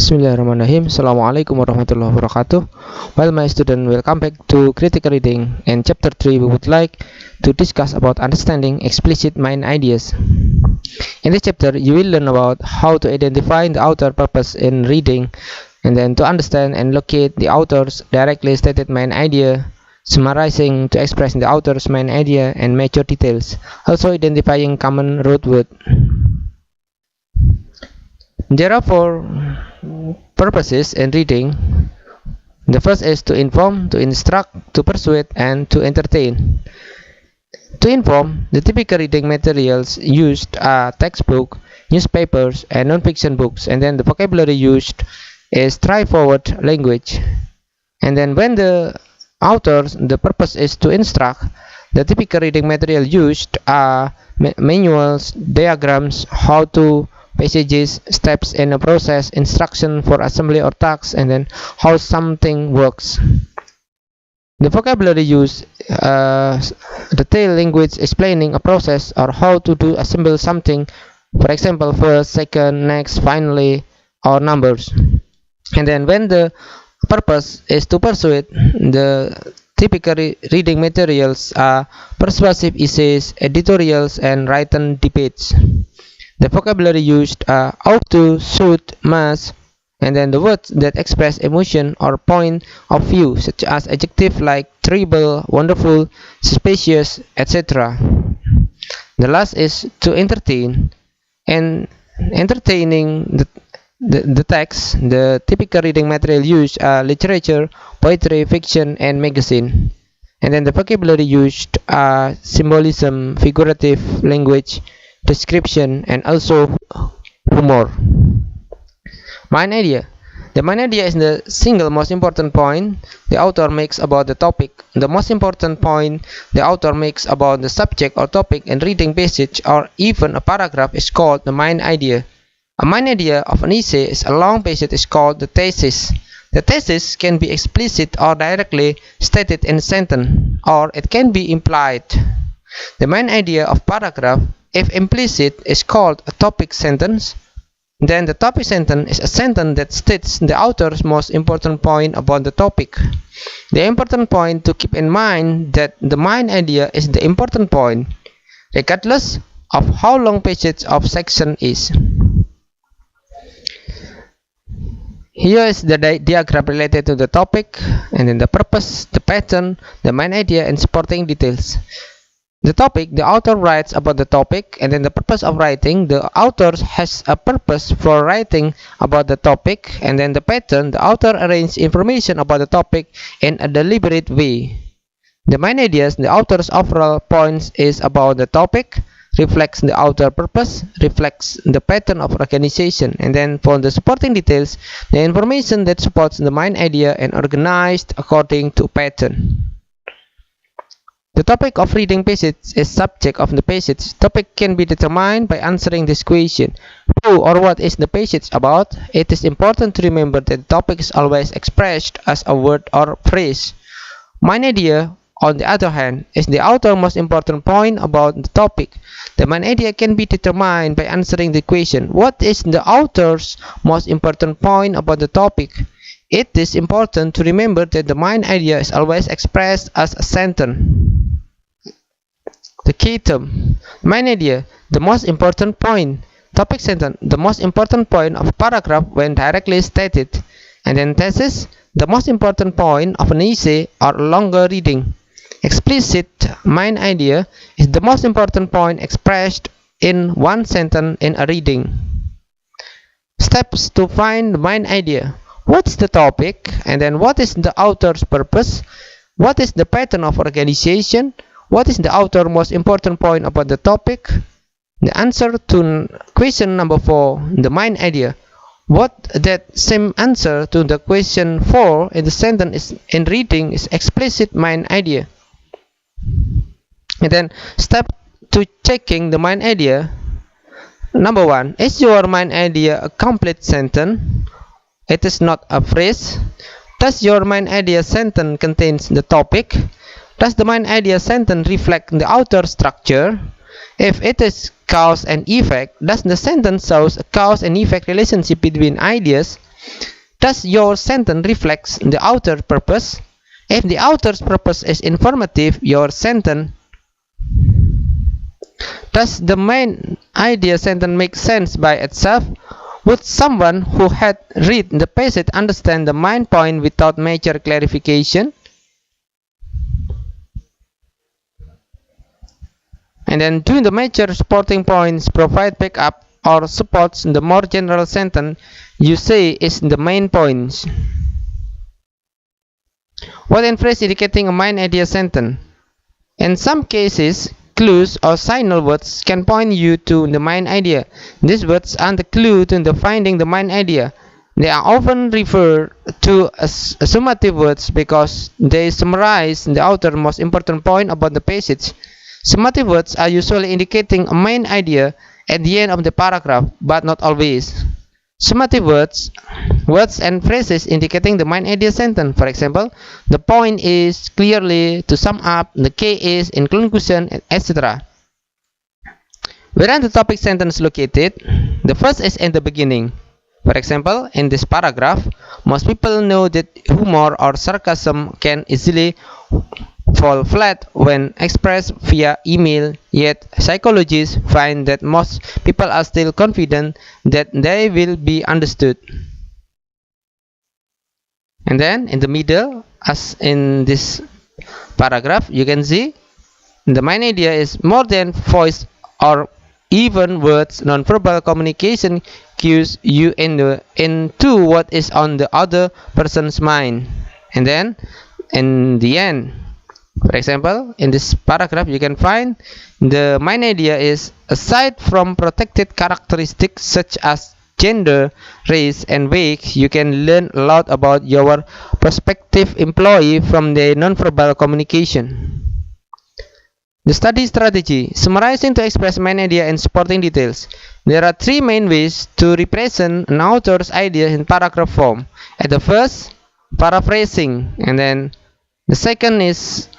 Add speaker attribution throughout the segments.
Speaker 1: Bismillahirrahmanirrahim. Assalamualaikum warahmatullahi wabarakatuh. Well, my student, welcome back to critical reading. And chapter 3, we would like to discuss about understanding explicit mind ideas. In this chapter, you will learn about how to identify the author purpose in reading, and then to understand and locate the author's directly stated mind idea, summarizing to express the author's mind idea and major details, also identifying common root word. There are four purposes in reading. The first is to inform, to instruct, to persuade, and to entertain. To inform, the typical reading materials used are textbook, newspapers, and non-fiction books, and then the vocabulary used is straightforward language. And then when the purpose is to instruct, the typical reading material used are manuals, diagrams, how-to passages, steps in a process, instruction for assembly or tasks, and then how something works. The vocabulary used detailed language explaining a process or how to do assemble something, for example, first, second, next, finally, or numbers. And then when the purpose is to persuade, the typical reading materials are persuasive essays, editorials, and written debates. The vocabulary used are ought to, should, must, and then the words that express emotion or point of view, such as adjectives like terrible, wonderful, suspicious, etc. The last is to entertain, and entertaining the text. The typical reading material used are literature, poetry, fiction, and magazine. And then the vocabulary used are symbolism, figurative language, description, and also humor. Mind idea. The mind idea is the single most important point the author makes about the topic. The most important point the author makes about the subject or topic in reading passage or even a paragraph is called the mind idea. A mind idea of an essay is a long passage is called the thesis. The thesis can be explicit or directly stated in a sentence, or it can be implied. The main idea of paragraph, if implicit, is called a topic sentence. Then the topic sentence is a sentence that states the author's most important point about the topic. The important point to keep in mind that the main idea is the important point, regardless of how long passage of section is. Here is the diagram related to the topic, and then the purpose, the pattern, the main idea, and supporting details. The topic, the author writes about the topic, and then the purpose of writing, the author has a purpose for writing about the topic, and then the pattern, the author arranges information about the topic in a deliberate way. The main ideas, the author's overall points is about the topic, reflects the author purpose, reflects the pattern of organization, and then for the supporting details, the information that supports the main idea and organized according to pattern. The topic of reading passage is subject of the passage. Topic can be determined by answering this question. Who or what is the passage about? It is important to remember that the topic is always expressed as a word or phrase. Main idea, on the other hand, is the author's most important point about the topic. The main idea can be determined by answering the question, what is the author's most important point about the topic? It is important to remember that the main idea is always expressed as a sentence. The key term. Main idea, the most important point. Topic sentence, the most important point of a paragraph when directly stated. And then thesis, the most important point of an essay or longer reading. Explicit main idea is the most important point expressed in one sentence in a reading. Steps to find the main idea. What's the topic? And then what is the author's purpose? What is the pattern of organization? What is the author's most important point about the topic? The answer to question number 4, the main idea. What that same answer to the question 4 in the sentence is in reading is explicit main idea. And then step to checking the main idea. Number 1, is your main idea a complete sentence? It is not a phrase. Does your main idea sentence contains the topic? Does the main idea sentence reflect the author's structure? If it is cause and effect, does the sentence shows a cause and effect relationship between ideas? Does your sentence reflect the author's purpose? If the author's purpose is informative, your sentence does the main idea sentence make sense by itself? Would someone who had read the passage understand the main point without major clarification? And then, do the major supporting points provide backup or supports the more general sentence you say is the main points? What in phrase indicating a main idea sentence? In some cases, clues or signal words can point you to the main idea. These words are the clue to finding the main idea. They are often referred to as summative words because they summarize the author's most important point about the passage. Summative words are usually indicating a main idea at the end of the paragraph, but not always. Summative words and phrases indicating the main idea sentence. For example, the point is clearly to sum up, the K is in conclusion, etc. Where are the topic sentence located? The first is in the beginning. For example, in this paragraph, most people know that humor or sarcasm can easily fall flat when expressed via email, yet psychologists find that most people are still confident that they will be understood. And then in the middle, as in this paragraph, you can see the main idea is more than voice or even words. Non-verbal communication cues you into what is on the other person's mind. And then in the end, for example, in this paragraph, you can find the main idea is, aside from protected characteristics such as gender, race, and weight, you can learn a lot about your prospective employee from the nonverbal communication. The study strategy, summarizing to express main idea and supporting details. There are three main ways to represent an author's idea in paragraph form. At the first, paraphrasing, and then the second is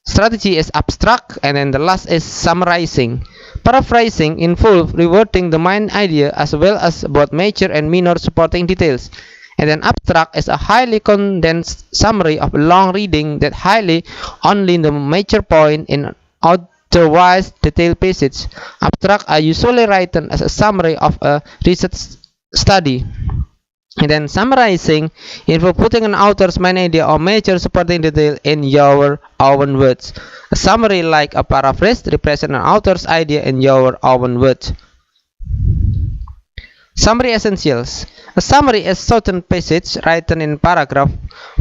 Speaker 1: strategy is abstract, and then the last is summarizing. Paraphrasing involves rewording the main idea as well as both major and minor supporting details. And then abstract is a highly condensed summary of a long reading that highlight only the major point in otherwise detailed passage. Abstract are usually written as a summary of a research study. And then summarizing involves putting an author's main idea or major supporting detail in your own words. A summary, like a paraphrase, represents an author's idea in your own words. Summary essentials. A summary is shortened passage written in paragraph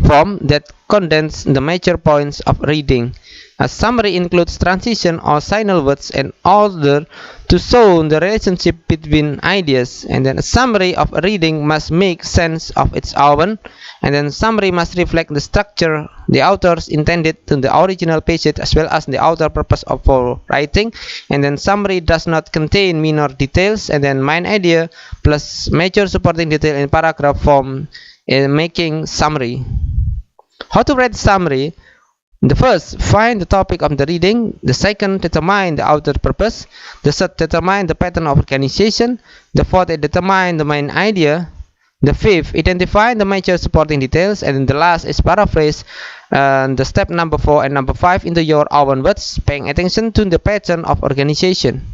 Speaker 1: form that condense the major points of reading. A summary includes transition or signal words in order to show the relationship between ideas. And then a summary of a reading must make sense of its own. And then summary must reflect the structure the authors intended to the original passage as well as the author purpose for writing. And then summary does not contain minor details. And then main idea plus major supporting detail in paragraph form in making summary. How to write summary? The first, find the topic of the reading. The second, determine the author's purpose. The third, determine the pattern of organization. The fourth, determine the main idea. The fifth, identify the major supporting details. And the last is paraphrase the step number 4 and number 5 into your own words, paying attention to the pattern of organization.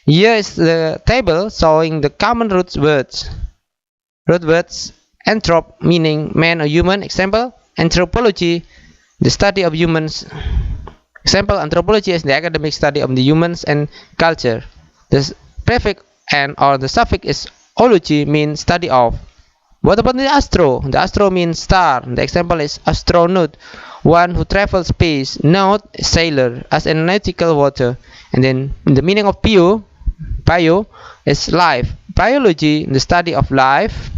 Speaker 1: Here is the table showing the common root words. Root words: anthrop, meaning man or human. Example, anthropology, the study of humans. Example, anthropology is the academic study of the humans and culture. The prefix and or the suffix is ology, means study of. What about the astro? The astro means star. The example is astronaut, one who travels space. Naut, sailor, as in nautical water. And then the meaning of bio is life. Biology, the study of life.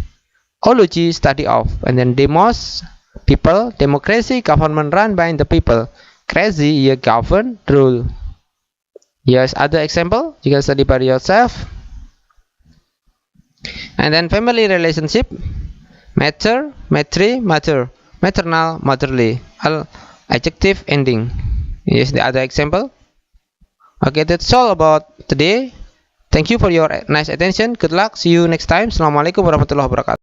Speaker 1: Ology, study of. And then demos, people. Democracy, government run by the people. Crazy, you govern, rule. Here's other example. You can study by yourself. And then family relationship: matter, matri, mother, maternal, motherly. Adjective ending. Here's the other example. Okay, that's all about today. Thank you for your nice attention. Good luck. See you next time. Assalamualaikum warahmatullahi wabarakatuh.